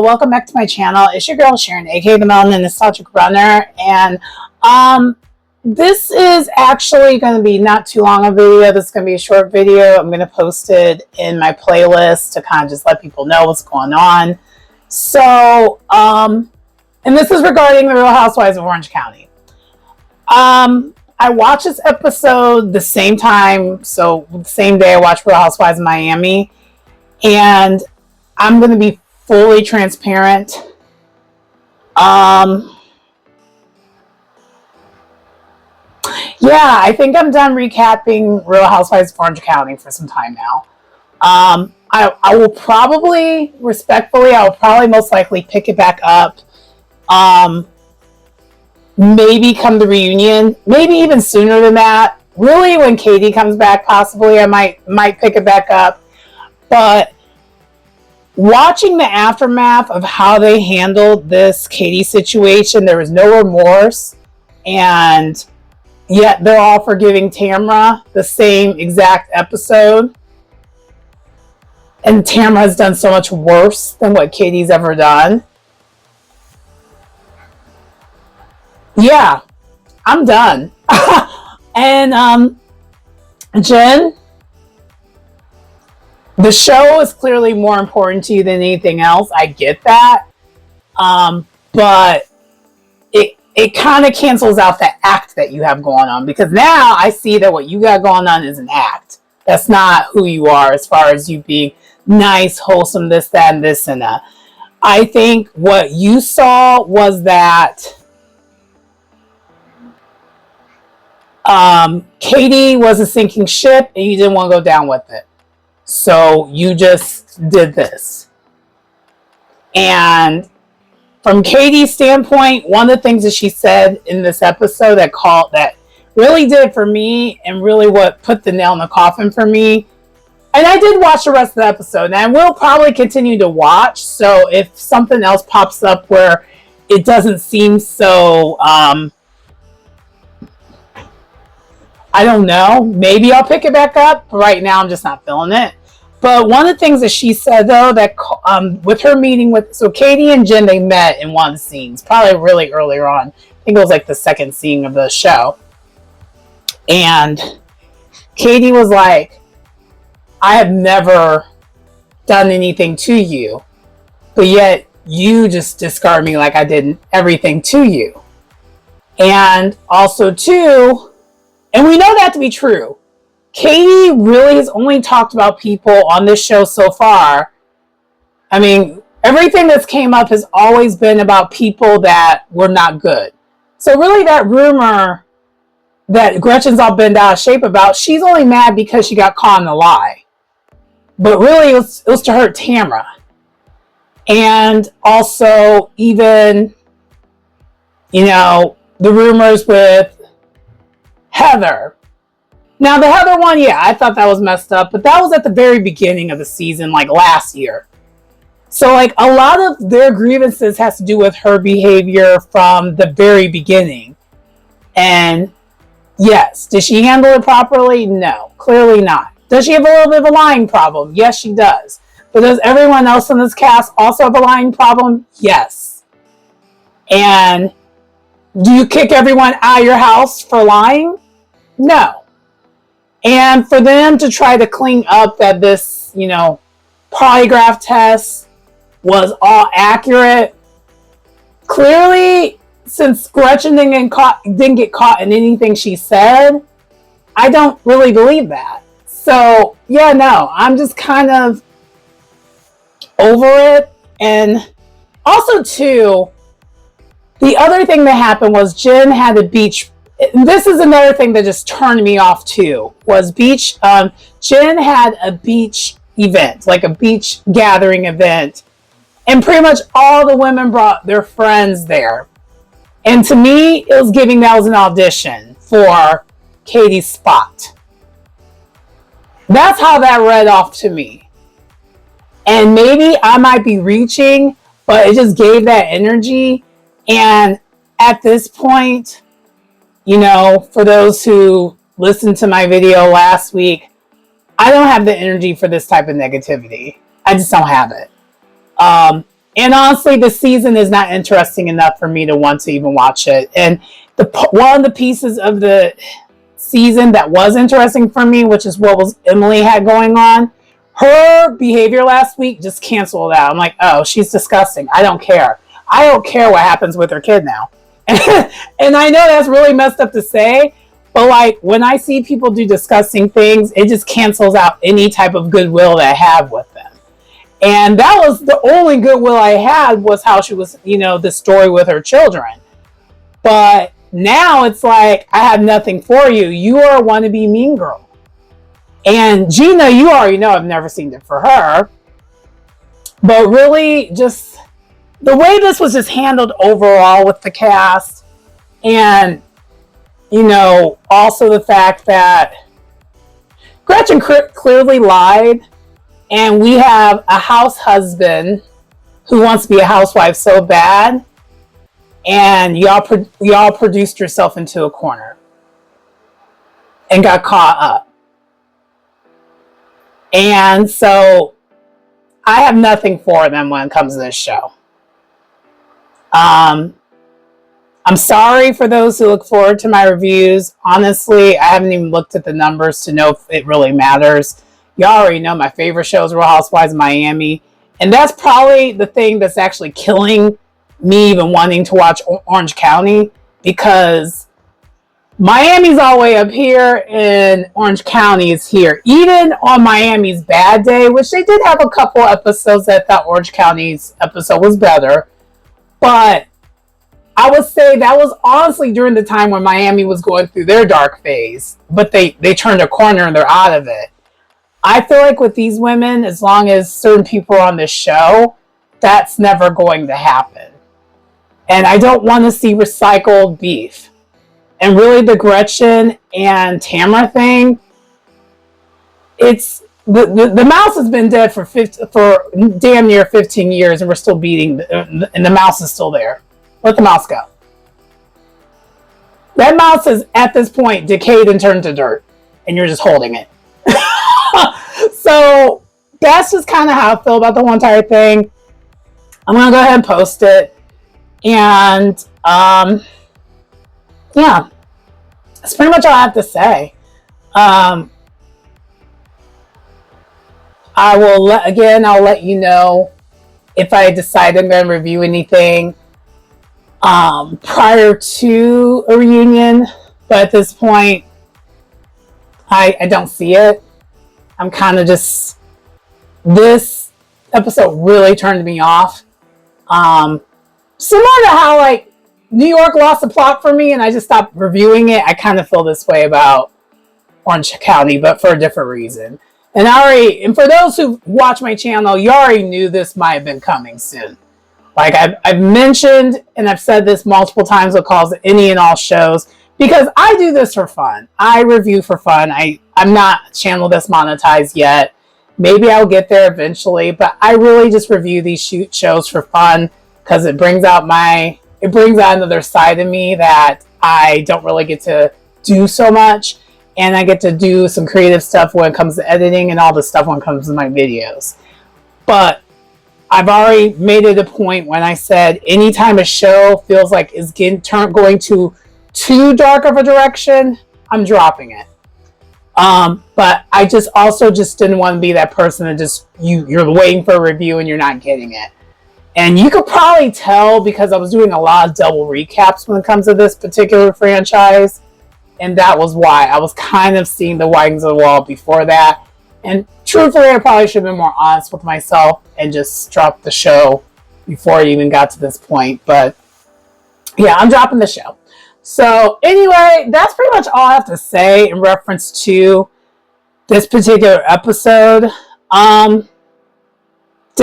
Hello, welcome back to my channel. It's your girl Sharon, aka the Melanin Nostalgic Runner, and this is actually going to be not too long a video. This is going to be a short video. I'm going to post it in my playlist to kind of just let people know what's going on. So, and this is regarding the Real Housewives of Orange County. I watched this episode the same time, so the same day I watched Real Housewives of Miami, and I'm going to be fully transparent. Yeah, I think I'm done recapping Real Housewives of Orange County for some time now. I will probably, respectfully, I will probably most likely pick it back up. Maybe come the reunion, maybe even sooner than that. Really, when Katie comes back, possibly I might pick it back up. But watching the aftermath of how they handled this Katie situation, there was no remorse, and yet they're all forgiving Tamra the same exact episode. And Tamra has done so much worse than what Katie's ever done. Yeah, I'm done. And Jen, the show is clearly more important to you than anything else. I get that. But it kind of cancels out the act that you have going on, because now I see that what you got going on is an act. That's not who you are as far as you being nice, wholesome, this, that, and this, and that. I think what you saw was that Katie was a sinking ship and you didn't want to go down with it. So you just did this. And from Katie's standpoint, one of the things that she said in this episode that really did it for me, and really what put the nail in the coffin for me. And I did watch the rest of the episode, and I will probably continue to watch. So if something else pops up where it doesn't seem so, I don't know, maybe I'll pick it back up. But right now, I'm just not feeling it. But one of the things that she said, though, that with her meeting so Katie and Jen, they met in one of the scenes, probably really earlier on. I think it was like the second scene of the show. And Katie was like, I have never done anything to you, but yet you just discard me like I did everything to you. And also, too, and we know that to be true, Katie really has only talked about people on this show so far. I mean, everything that's came up has always been about people that were not good. So really that rumor that Gretchen's all bent out of shape about, she's only mad because she got caught in a lie. But really it was to hurt Tamra. And also even, the rumors with Heather. Now, the Heather one, yeah, I thought that was messed up, but that was at the very beginning of the season, like last year. So, like, a lot of their grievances has to do with her behavior from the very beginning. And yes, did she handle it properly? No, clearly not. Does she have a little bit of a lying problem? Yes, she does. But does everyone else in this cast also have a lying problem? Yes. And do you kick everyone out of your house for lying? No. And for them to try to clean up that this, polygraph test was all accurate, clearly, since Gretchen didn't get caught in anything she said, I don't really believe that. So, yeah, no, I'm just kind of over it. And also, too, the other thing that happened was Jen had a beach. This is another thing that just turned me off too, was Jen had a beach event, like a beach gathering event, and pretty much all the women brought their friends there. And to me, it was giving that was an audition for Katie's spot. That's how that read off to me. And maybe I might be reaching, but it just gave that energy. And at this point, for those who listened to my video last week, I don't have the energy for this type of negativity. I just don't have it. And honestly, the season is not interesting enough for me to want to even watch it. And one of the pieces of the season that was interesting for me, which is what was Emily had going on, her behavior last week just canceled out. I'm like, oh, she's disgusting. I don't care. I don't care what happens with her kid now. And I know that's really messed up to say, but like when I see people do disgusting things, it just cancels out any type of goodwill that I have with them. And that was the only goodwill I had, was how she was, the story with her children. But now it's like, I have nothing for you. You are a wannabe mean girl. And Gina, you already know I've never seen it for her. But really, just the way this was just handled overall with the cast, and, also the fact that Gretchen clearly lied, and we have a house husband who wants to be a housewife so bad, and y'all produced yourself into a corner and got caught up. And so I have nothing for them when it comes to this show. I'm sorry for those who look forward to my reviews. Honestly, I haven't even looked at the numbers to know if it really matters. Y'all already know my favorite show is Real Housewives of Miami. And that's probably the thing that's actually killing me even wanting to watch Orange County, because Miami's all the way up here and Orange County is here. Even on Miami's bad day, which they did have a couple episodes that thought Orange County's episode was better. But I would say that was honestly during the time when Miami was going through their dark phase. But they turned a corner and they're out of it. I feel like with these women, as long as certain people are on this show, that's never going to happen. And I don't want to see recycled beef. And really the Gretchen and Tamara thing, it's the mouse has been dead for damn near 15 years, and we're still beating, and the mouse is still there. Let the mouse go. That mouse is at this point decayed and turned to dirt, and you're just holding it. So that's just kind of how I feel about the whole entire thing. I'm gonna go ahead and post it, and yeah, that's pretty much all I have to say. I'll let you know if I decide I'm going to review anything prior to a reunion, but at this point, I don't see it. I'm kind of just, this episode really turned me off. Similar to how like New York lost the plot for me and I just stopped reviewing it, I kind of feel this way about Orange County, but for a different reason. And for those who watch my channel, you already knew this might have been coming soon. Like I've mentioned, and I've said this multiple times with calls to any and all shows, because I do this for fun. I review for fun. I'm not channel that's monetized yet. Maybe I'll get there eventually, but I really just review these shows for fun, because it brings out another side of me that I don't really get to do so much. And I get to do some creative stuff when it comes to editing and all the stuff when it comes to my videos. But I've already made it a point when I said anytime a show feels like it's going to too dark of a direction, I'm dropping it. But I just didn't want to be that person that just you're waiting for a review and you're not getting it. And you could probably tell because I was doing a lot of double recaps when it comes to this particular franchise. And that was why I was kind of seeing the writings on the wall before that. And truthfully, I probably should have been more honest with myself and just dropped the show before it even got to this point. But yeah, I'm dropping the show. So anyway, that's pretty much all I have to say in reference to this particular episode. Did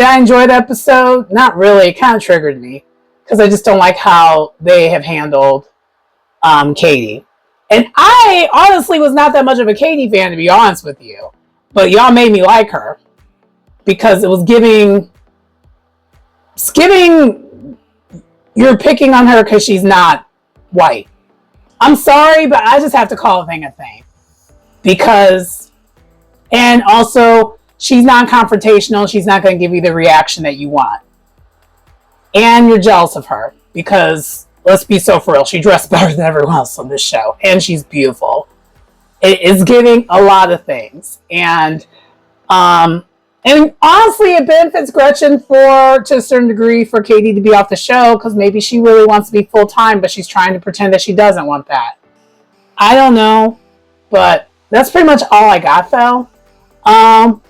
I enjoy the episode? Not really. It kind of triggered me because I just don't like how they have handled Katie. And I honestly was not that much of a Katie fan, to be honest with you. But y'all made me like her because it was giving you're picking on her because she's not white. I'm sorry, but I just have to call a thing a thing. And also, she's non-confrontational. She's not going to give you the reaction that you want. and you're jealous of her because let's be so for real, she dressed better than everyone else on this show, and she's beautiful. It is giving a lot of things, and honestly, it benefits Gretchen to a certain degree for Katie to be off the show because maybe she really wants to be full time, but she's trying to pretend that she doesn't want that. I don't know, but that's pretty much all I got though.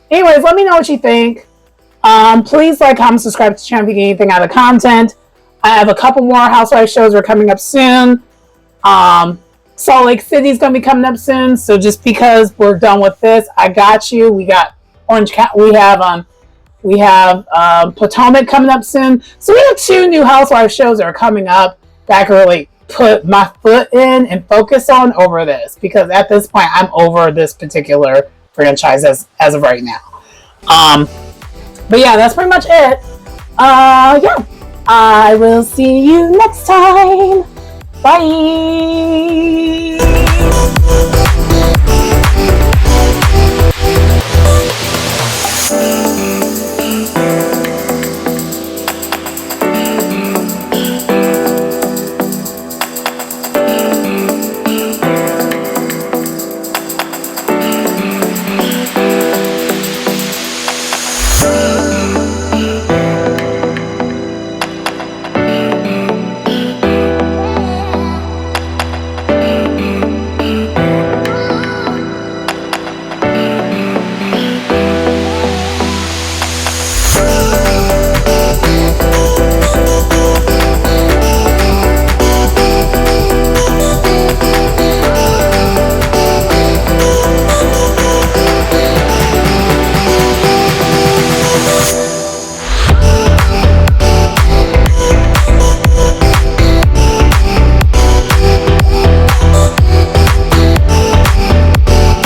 Anyways, let me know what you think. Please like, comment, subscribe to the channel if you get anything out of the content. I have a couple more Housewives shows that are coming up soon. Salt Lake City's going to be coming up soon. So just because we're done with this, I got you. We got Orange County. We have Potomac coming up soon. So we have 2 new Housewives shows that are coming up that I can really put my foot in and focus on over this, because at this point I'm over this particular franchise as of right now. But yeah, that's pretty much it. Yeah, I will see you next time. Bye.